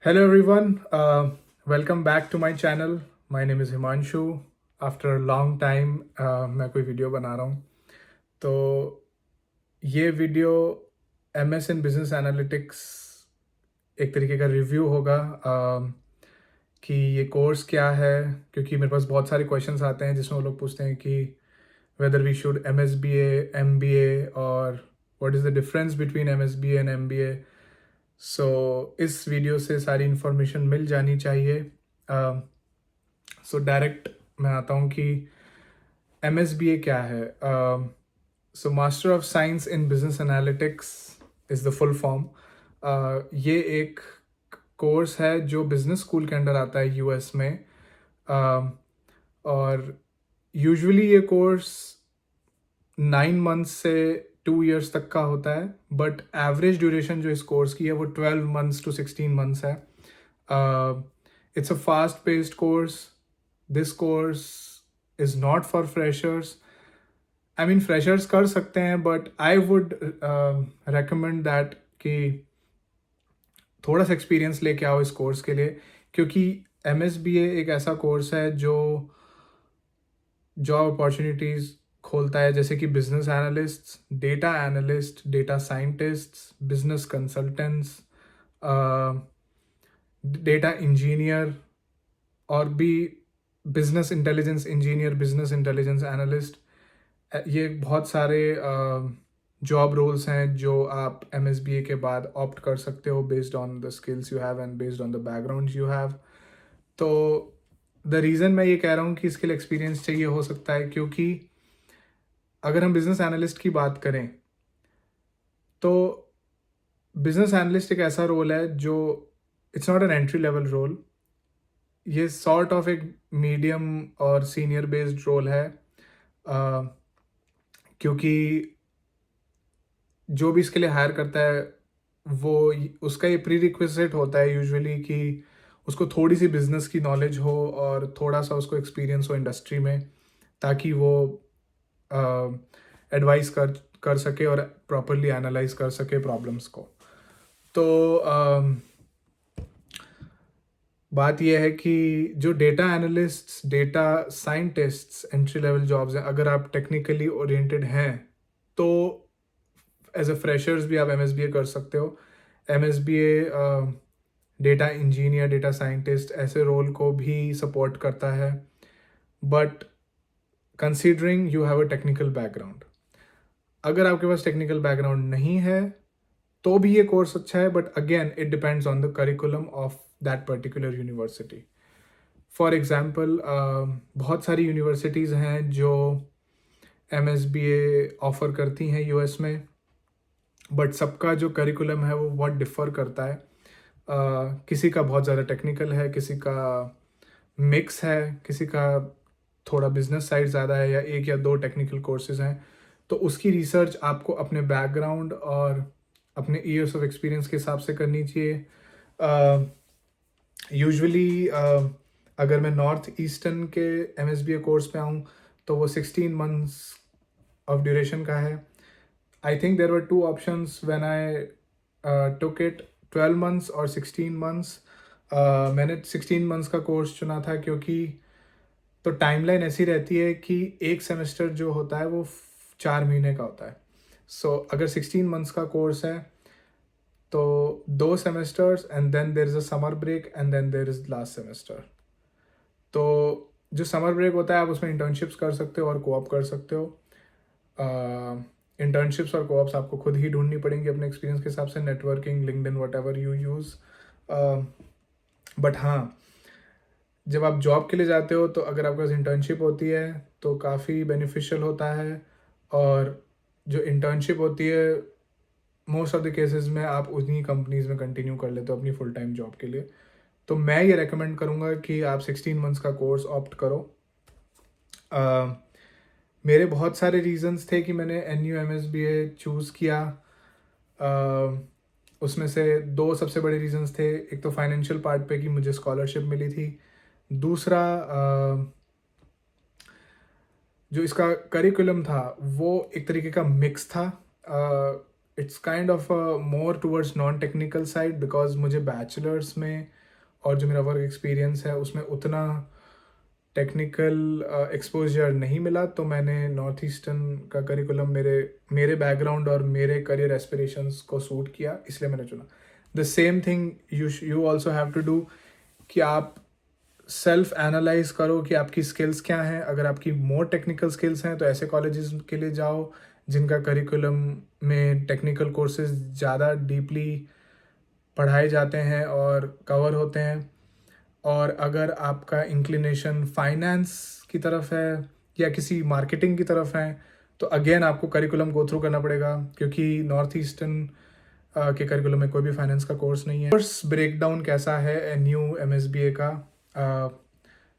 Hello everyone, welcome back to my channel. My name is Himanshu. After a long time मैं कोई video बना रहा हूँ तो ये वीडियो MS इन बिजनेस एनालिटिक्स एक तरीके का रिव्यू होगा कि ये कोर्स क्या है, क्योंकि मेरे पास बहुत सारे क्वेश्चंस आते हैं जिसमें वो लोग पूछते हैं कि whether we should MSBA, MBA और what is the difference between MSBA and MBA. सो इस वीडियो से सारी इन्फॉर्मेशन मिल जानी चाहिए. सो डायरेक्ट मैं आता हूँ कि MSBA क्या है. So master of science in business analytics is the full form. ये एक कोर्स है जो बिजनेस स्कूल के अंडर आता है US में. और यूजुअली ये कोर्स 9 मंथ्स से 2 years तक का होता है, बट एवरेज ड्यूरेशन जो इस कोर्स की है वो 12 months to 16 months है. It's a fast paced course. This course is not for freshers. I mean freshers कर सकते हैं, but I would recommend that कि थोड़ा सा एक्सपीरियंस लेके आओ इस कोर्स के लिए, क्योंकि MSBA एक ऐसा कोर्स है जो जॉब अपॉर्चुनिटीज़ खोलता है, जैसे कि business analysts, data analyst, data scientists, business consultants, data engineer और भी business intelligence engineer, business intelligence analyst. ये बहुत सारे जॉब रोल्स हैं जो आप MSBA के बाद ऑप्ट कर सकते हो based on the skills you have and based on the background you have. तो द रीज़न मैं ये कह रहा हूँ कि इसके लिए एक्सपीरियंस चाहिए हो सकता है, क्योंकि अगर हम बिजनेस एनालिस्ट की बात करें तो बिजनेस एनालिस्ट एक ऐसा रोल है जो it's not an entry level role. ये सॉर्ट ऑफ एक मीडियम और सीनियर बेस्ड रोल है, क्योंकि जो भी इसके लिए हायर करता है वो उसका ये प्री रिक्विजिट होता है यूजुअली कि उसको थोड़ी सी बिजनेस की नॉलेज हो और थोड़ा सा उसको एक्सपीरियंस हो इंडस्ट्री में, ताकि वो एडवाइस कर सके और प्रॉपरली एनालाइज कर सके प्रॉब्लम्स को. तो बात यह है कि जो data analysts, data scientists entry level jobs हैं, अगर आप टेक्निकली ओरिएंटेड हैं तो एज अ फ्रेशर्स भी आप MSBA कर सकते हो. MSBA data engineer, data scientist ऐसे रोल को भी सपोर्ट करता है, but considering you have a technical background. अगर आपके पास टेक्निकल बैकग्राउंड नहीं है तो भी ये कोर्स अच्छा है, but again it depends on the curriculum of that particular university. For example बहुत सारी यूनिवर्सिटीज़ हैं जो MSBA ऑफ़र करती हैं US में, बट सबका जो करिकुलम है वो बहुत डिफ़र करता है. किसी का बहुत ज़्यादा टेक्निकल है, किसी का मिक्स है, किसी का थोड़ा बिजनेस साइड ज़्यादा है, या एक या दो टेक्निकल कोर्सेज हैं. तो उसकी रिसर्च आपको अपने बैकग्राउंड और अपने ईयर्स ऑफ एक्सपीरियंस के हिसाब से करनी चाहिए. यूजुअली अगर मैं नॉर्थ ईस्टर्न के MSBA कोर्स पे आऊँ तो वो 16 months ऑफ ड्यूरेशन का है. I think there were 2 options when I took it, 12 months और 16 months. मैंने 16 months का कोर्स चुना था क्योंकि तो टाइमलाइन ऐसी रहती है कि एक सेमेस्टर जो होता है वो 4 महीने का होता है. सो अगर 16 months का कोर्स है तो 2 semesters and then there is a summer break and then there is last semester. तो जो समर ब्रेक होता है आप उसमें इंटर्नशिप्स कर सकते हो और कोऑप कर सकते हो. इंटर्नशिप्स और कोऑप्स आपको खुद ही ढूंढनी पड़ेंगी अपने एक्सपीरियंस के हिसाब से, networking, LinkedIn, what you use. But हाँ, जब आप जॉब के लिए जाते हो तो अगर आपके पास इंटर्नशिप होती है तो काफ़ी बेनिफिशियल होता है. और जो इंटर्नशिप होती है मोस्ट ऑफ द केसेस में आप उन्हीं कंपनीज में कंटिन्यू कर लेते हो अपनी फुल टाइम जॉब के लिए. तो मैं ये रेकमेंड करूँगा कि आप 16 months का कोर्स ऑप्ट करो. मेरे बहुत सारे रीजंस थे कि मैंने NUMSBA चूज़ किया. उसमें से 2 सबसे बड़े रीजंस थे. एक तो फाइनेंशियल पार्ट पे कि मुझे स्कॉलरशिप मिली थी. दूसरा जो इसका करिकुलम था वो एक तरीके का मिक्स था. It's kind of more towards non technical side, because मुझे बैचलर्स में और जो मेरा वर्क एक्सपीरियंस है उसमें उतना टेक्निकल एक्सपोजर नहीं मिला। तो मैंने नॉर्थ ईस्टर्न का करिकुलम मेरे बैकग्राउंड और मेरे करियर एस्पिरेशंस को सूट किया, इसलिए मैंने चुना। The same thing you also have to do, कि आप सेल्फ एनालाइज करो कि आपकी स्किल्स क्या हैं। अगर आपकी मोर टेक्निकल स्किल्स हैं तो ऐसे कॉलेजेस के लिए जाओ जिनका करिकुलम में टेक्निकल कोर्सेज ज़्यादा डीपली पढ़ाए जाते हैं और कवर होते हैं। और अगर आपका इंक्लिनेशन फाइनेंस की तरफ है या किसी मार्केटिंग की तरफ है तो अगेन आपको करिकुलम गो थ्रू करना पड़ेगा, क्योंकि नॉर्थ ईस्टर्न के करिकुलम में कोई भी फाइनेंस का कोर्स नहीं है। कोर्स ब्रेकडाउन कैसा है न्यू MSBA का?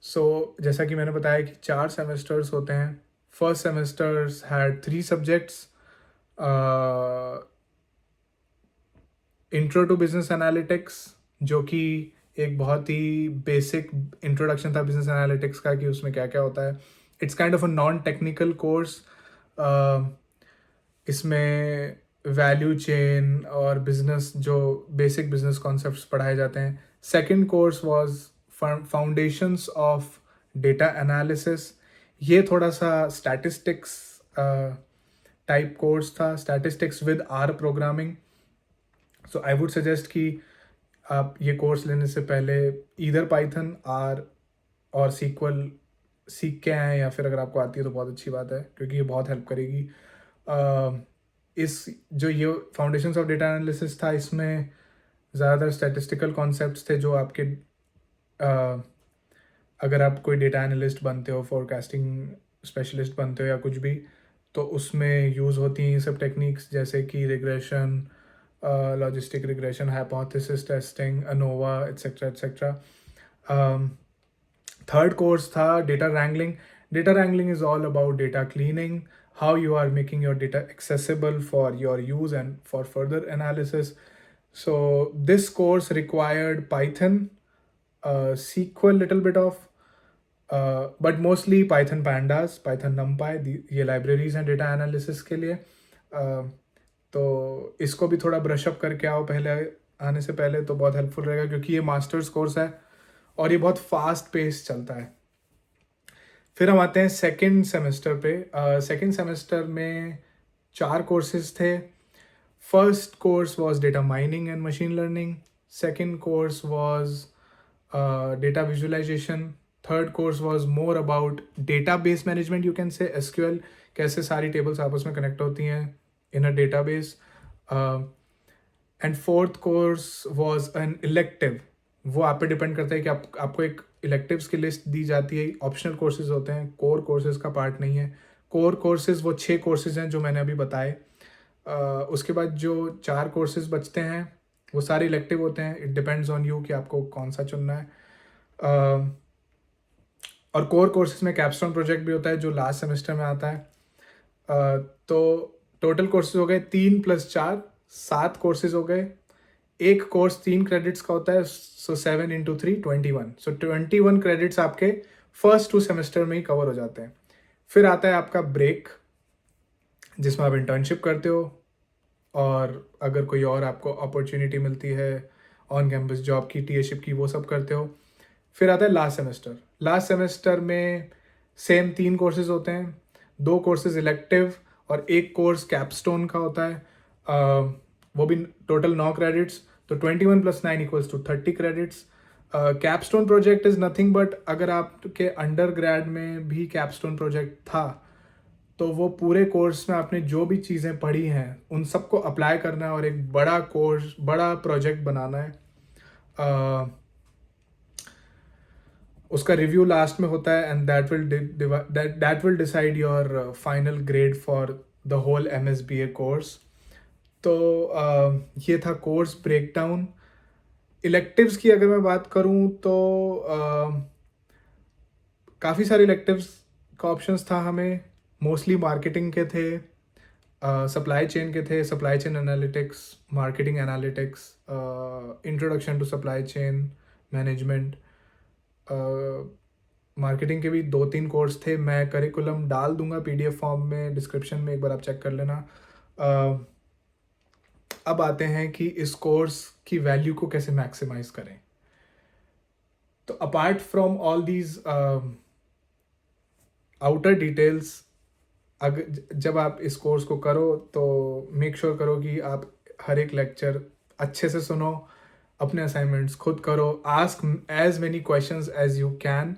सो जैसा कि मैंने बताया कि 4 सेमेस्टर्स होते हैं। First semesters had 3 subjects, intro to business analytics, जो कि एक बहुत ही बेसिक इंट्रोडक्शन था बिजनेस एनालिटिक्स का, कि उसमें क्या क्या होता है। It's kind of a non technical course. इसमें वैल्यू चेन और बिजनेस, जो बेसिक बिजनेस कॉन्सेप्ट्स पढ़ाए जाते हैं। Second course was foundations of data analysis. ये थोड़ा सा स्टैटिस्टिक्स टाइप कोर्स था, statistics with R programming. So I would suggest कि आप ये कोर्स लेने से पहले ईदर पाइथन, R और SQL सीख के आएँ, या फिर अगर आपको आती है तो बहुत अच्छी बात है, क्योंकि ये बहुत हेल्प करेगी। इस जो ये फाउंडेशंस ऑफ डेटा एनालिसिस था, इसमें ज़्यादातर स्टैटिस्टिकल कॉन्सेप्ट्स थे जो आपके अगर आप कोई डेटा एनालिस्ट बनते हो, फोरकास्टिंग स्पेशलिस्ट बनते हो या कुछ भी, तो उसमें यूज़ होती हैं ये सब टेक्निक्स, जैसे कि regression, logistic regression, hypothesis testing, ANOVA, etcetera etcetera. Third course था data wrangling. Data wrangling is all about data cleaning, how you are making your data accessible for your use and for further analysis. So this course required Python, SQL little bit of, but mostly Python pandas, Python numpy, ये libraries हैं data analysis के लिए। तो इसको भी थोड़ा brush up करके आओ पहले, आने से पहले, तो बहुत हेल्पफुल रहेगा, क्योंकि ये मास्टर्स कोर्स है और ये बहुत फास्ट पेस चलता है। फिर हम आते हैं सेकेंड सेमेस्टर पे। सेकेंड सेमेस्टर में 4 कोर्सेज थे। First course was data mining and machine learning, second course was data visualisation, third course was more about database management, you can say SQL, कैसे सारी टेबल्स आपस में connect होती हैं in a database. And fourth course was an elective. वो आप पे depend करता है कि आपको एक इलेक्टिव्स की लिस्ट दी जाती है, ऑप्शनल कोर्सेज होते हैं, कोर कोर्सेज का पार्ट नहीं है। कोर कोर्सेज वो 6 कोर्सेज हैं जो मैंने अभी बताए। उसके बाद जो 4 कोर्सेज बचते हैं वो सारे इलेक्टिव होते हैं। इट डिपेंड्स ऑन यू कि आपको कौन सा चुनना है। और कोर कोर्सेज में कैप्स्टोन प्रोजेक्ट भी होता है जो लास्ट सेमेस्टर में आता है। तो टोटल कोर्सेज हो गए 3 + 4, 7 कोर्सेज हो गए। एक कोर्स 3 क्रेडिट्स का होता है, सो 7 × 3 21। सो 21 क्रेडिट्स आपके फर्स्ट 2 सेमेस्टर में ही कवर हो जाते हैं। फिर आता है आपका ब्रेक, जिसमें आप इंटर्नशिप करते हो, और अगर कोई और आपको अपॉर्चुनिटी मिलती है ऑन कैंपस जॉब की, टीएशिप की, वो सब करते हो। फिर आता है लास्ट सेमेस्टर। लास्ट सेमेस्टर में सेम 3 कोर्सेज होते हैं, 2 कोर्सेज इलेक्टिव और एक कोर्स कैपस्टोन का होता है। वो भी टोटल 9 क्रेडिट्स, तो 21 + 9 = 30 credits. Capstone project is nothing but, अगर आपके अंडर ग्रेड में भी कैपस्टोन प्रोजेक्ट था तो वो पूरे कोर्स में आपने जो भी चीज़ें पढ़ी हैं उन सबको अप्लाई करना है और एक बड़ा कोर्स, बड़ा प्रोजेक्ट बनाना है। उसका रिव्यू लास्ट में होता है, and that will decide your final grade for the whole MSBA course. तो ये था कोर्स ब्रेकडाउन। इलेक्टिव्स की अगर मैं बात करूं तो काफ़ी सारे इलेक्टिव्स का ऑप्शंस था हमें। मोस्टली मार्केटिंग के थे, सप्लाई चेन के थे, supply chain analytics, marketing analytics, introduction to supply chain management. Marketing के भी 2-3 कोर्स थे। मैं करिकुलम डाल दूंगा PDF फॉर्म में, डिस्क्रिप्शन में, एक बार आप चेक कर लेना। अब आते हैं कि इस कोर्स की वैल्यू को कैसे मैक्सिमाइज करें। तो apart from all these outer details, अगर जब आप इस कोर्स को करो तो मेक श्योर करो कि आप हर एक लेक्चर अच्छे से सुनो, अपने असाइनमेंट्स खुद करो, ask as many questions as you can,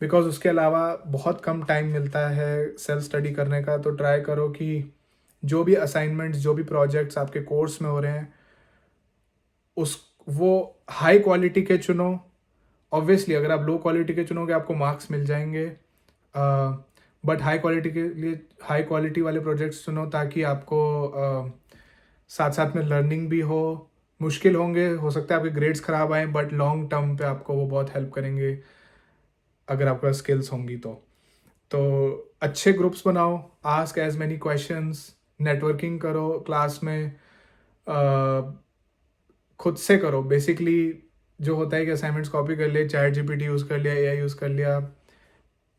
because उसके अलावा बहुत कम टाइम मिलता है सेल्फ स्टडी करने का। तो ट्राई करो कि जो भी असाइनमेंट्स, जो भी प्रोजेक्ट्स आपके कोर्स में हो रहे हैं, उस वो हाई क्वालिटी के चुनो। ऑब्वियसली अगर आप लो क्वालिटी के चुनोगे आपको मार्क्स मिल जाएंगे, बट हाई क्वालिटी के लिए हाई क्वालिटी वाले प्रोजेक्ट्स चुनो ताकि आपको साथ साथ में लर्निंग भी हो। मुश्किल होंगे, हो सकता है आपके ग्रेड्स ख़राब आए, बट लॉन्ग टर्म पे आपको वो बहुत हेल्प करेंगे अगर आपके पास स्किल्स होंगी तो अच्छे ग्रुप्स बनाओ, ask as many questions, networking करो क्लास में, खुद से करो। बेसिकली जो होता है कि असाइनमेंट्स कॉपी कर लिए, चैट जीपीटी यूज़ कर लिया, एआई यूज़ कर लिया,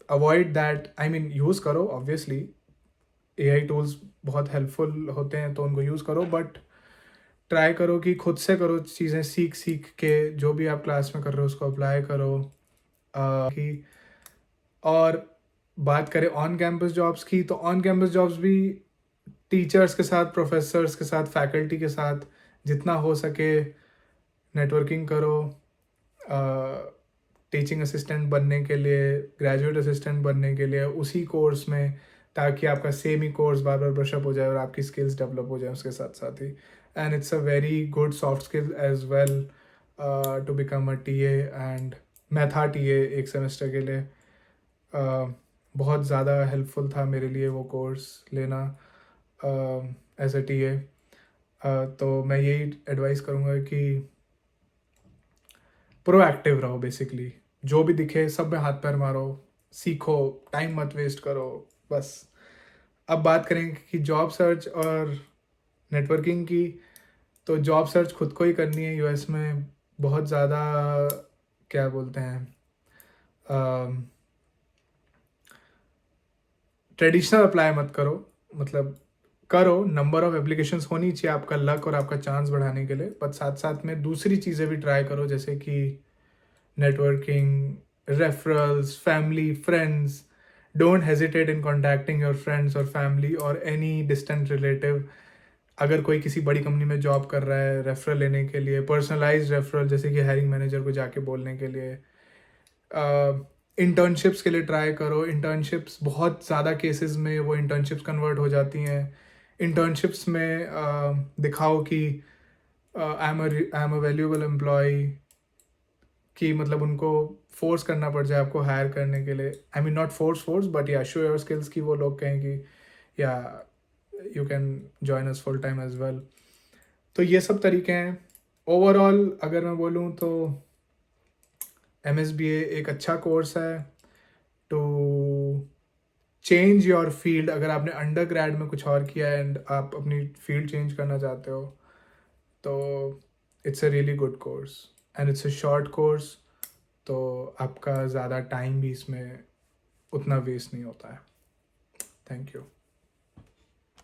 avoid that. I mean use करो, ऑब्वियसली एआई टूल्स बहुत हेल्पफुल होते हैं तो उनको यूज़ करो, बट ट्राई करो कि खुद से करो चीज़ें, सीख सीख के जो भी आप क्लास में कर रहे हो उसको अप्लाई करो। कि और बात करें ऑन कैंपस जॉब्स की, तो ऑन कैंपस जॉब्स भी टीचर्स के साथ, प्रोफेसर्स के साथ, फैकल्टी के साथ जितना हो सके नेटवर्किंग करो। टीचिंग असिस्टेंट बनने के लिए, ग्रेजुएट असिस्टेंट बनने के लिए उसी कोर्स में, ताकि आपका सेम ही कोर्स बार बार ब्रशअप हो जाए और आपकी स्किल्स डेवलप हो जाए उसके साथ साथ ही। And it's a very good soft skill as well to become a TA. And मैं था टीए एक सेमेस्टर के लिए, बहुत ज़्यादा हेल्पफुल था मेरे लिए वो कोर्स लेना एज अ टीए। तो मैं यही एडवाइस करूँगा कि प्रोएक्टिव रहो। बेसिकली जो भी दिखे सब में हाथ पैर मारो, सीखो, टाइम मत वेस्ट करो बस। अब बात करेंगे कि जॉब सर्च और नेटवर्किंग की। तो जॉब सर्च खुद को ही करनी है यूएस में। बहुत ज़्यादा क्या बोलते हैं, ट्रेडिशनल अप्लाई मत करो, मतलब करो, नंबर ऑफ एप्लीकेशंस होनी चाहिए आपका लक और आपका चांस बढ़ाने के लिए, पर साथ साथ में दूसरी चीज़ें भी ट्राई करो, जैसे कि networking, referrals, family, friends. Don't hesitate in contacting your friends or family or any distant relative. अगर कोई किसी बड़ी कंपनी में जॉब कर रहा है, रेफरल लेने के लिए, पर्सनलाइज रेफरल, जैसे कि हायरिंग मैनेजर को जाके बोलने के लिए। इंटर्नशिप्स के लिए ट्राई करो। इंटर्नशिप्स बहुत ज़्यादा केसेस में वो इंटर्नशिप्स कन्वर्ट हो जाती हैं। इंटर्नशिप्स में दिखाओ कि I am a valuable employ, कि मतलब उनको फोर्स करना पड़ जाए आपको हायर करने के लिए। I mean not force but yeah show your skills, कि वो लोग कहें कि yeah you can join us full time as well. तो ये सब तरीके हैं। ओवरऑल अगर मैं बोलूँ तो MSBA एक अच्छा कोर्स है टू चेंज योर फील्ड। अगर आपने अंडर ग्रेड में कुछ और किया है एंड आप अपनी फील्ड चेंज करना चाहते हो तो it's a really good course and it's a short course, तो आपका ज़्यादा टाइम भी इसमें उतना वेस्ट नहीं होता है। Thank you.